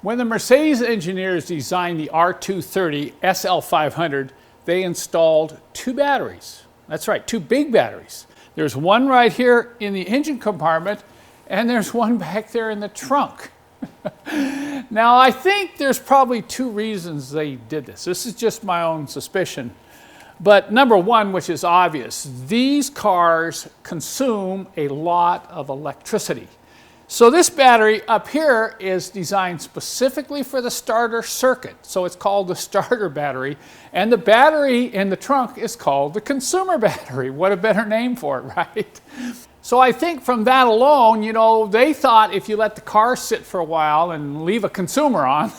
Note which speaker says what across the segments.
Speaker 1: When the Mercedes engineers designed the R230 SL500, they installed two batteries. That's right, two big batteries. There's one right here in the engine compartment, and there's one back there in the trunk. Now, I think there's probably two reasons they did this. This is just my own suspicion. But number one, which is obvious, these cars consume a lot of electricity. So this battery up here is designed specifically for the starter circuit. So it's called the starter battery. And the battery in the trunk is called the consumer battery. What a better name for it, right? So I think from that alone, you know, they thought if you let the car sit for a while and leave a consumer on,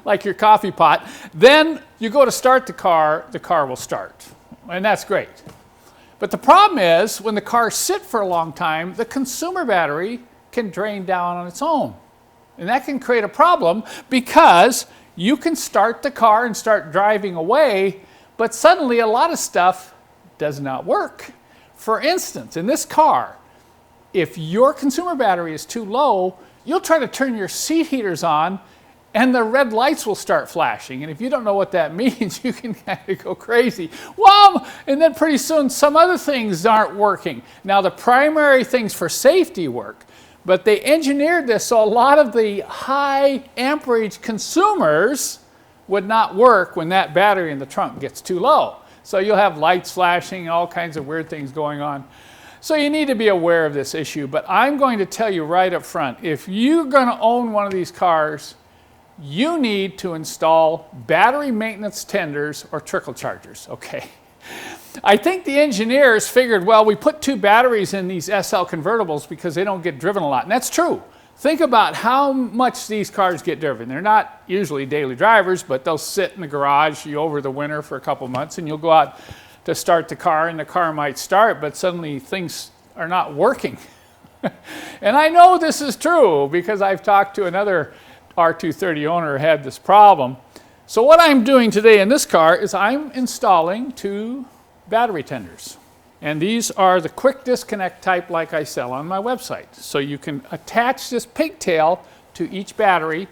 Speaker 1: like your coffee pot, then you go to start the car will start. And that's great. But the problem is, when the cars sit for a long time, the consumer battery can drain down on its own. And that can create a problem because you can start the car and start driving away, but suddenly a lot of stuff does not work. For instance, in this car, if your consumer battery is too low, you'll try to turn your seat heaters on and the red lights will start flashing. And if you don't know what that means, you can kind of go crazy. Whoa! And then pretty soon some other things aren't working. Now the primary things for safety work, but they engineered this so a lot of the high amperage consumers would not work when that battery in the trunk gets too low. So you'll have lights flashing and all kinds of weird things going on. So you need to be aware of this issue. But I'm going to tell you right up front, if you're going to own one of these cars, you need to install battery maintenance tenders or trickle chargers, okay? I think the engineers figured, well, we put two batteries in these SL convertibles because they don't get driven a lot. And that's true. Think about how much these cars get driven. They're not usually daily drivers, but they'll sit in the garage over the winter for a couple months, and you'll go out to start the car, and the car might start, but suddenly things are not working. And I know this is true because I've talked to another R230 owner who had this problem. So what I'm doing today in this car is I'm installing two battery tenders. And these are the quick disconnect type like I sell on my website. So you can attach this pigtail to each battery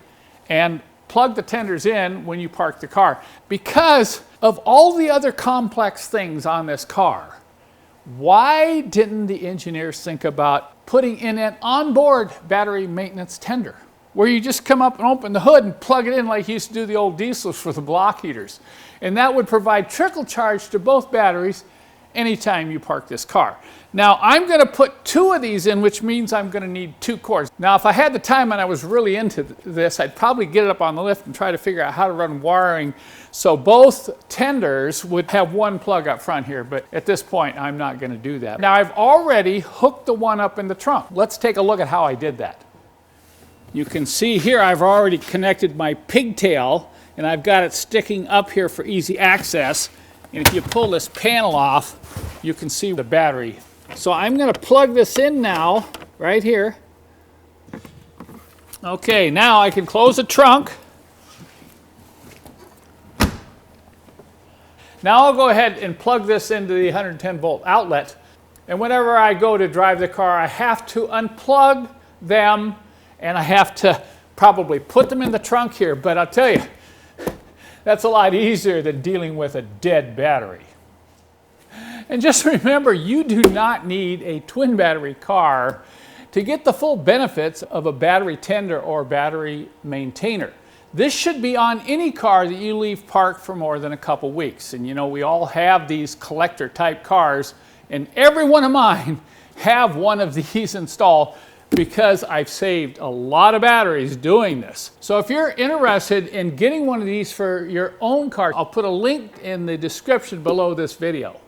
Speaker 1: and plug the tenders in when you park the car. Because of all the other complex things on this car, why didn't the engineers think about putting in an onboard battery maintenance tender, where you just come up and open the hood and plug it in like you used to do the old diesels for the block heaters? And that would provide trickle charge to both batteries anytime you park this car. Now I'm going to put two of these in, which means I'm going to need two cords. Now if I had the time and I was really into this, I'd probably get it up on the lift and try to figure out how to run wiring so both tenders would have one plug up front here, but at this point I'm not going to do that. Now I've already hooked the one up in the trunk. Let's take a look at how I did that. You can see here I've already connected my pigtail and I've got it sticking up here for easy access. And if you pull this panel off, you can see the battery. So I'm going to plug this in now, right here. Okay, now I can close the trunk. Now I'll go ahead and plug this into the 110 volt outlet. And whenever I go to drive the car, I have to unplug them and I have to probably put them in the trunk here. But I'll tell you, that's a lot easier than dealing with a dead battery. And just remember, you do not need a twin battery car to get the full benefits of a battery tender or battery maintainer. This should be on any car that you leave parked for more than a couple weeks. And you know, we all have these collector type cars, and every one of mine have one of these installed because I've saved a lot of batteries doing this. So if you're interested in getting one of these for your own car, I'll put a link in the description below this video.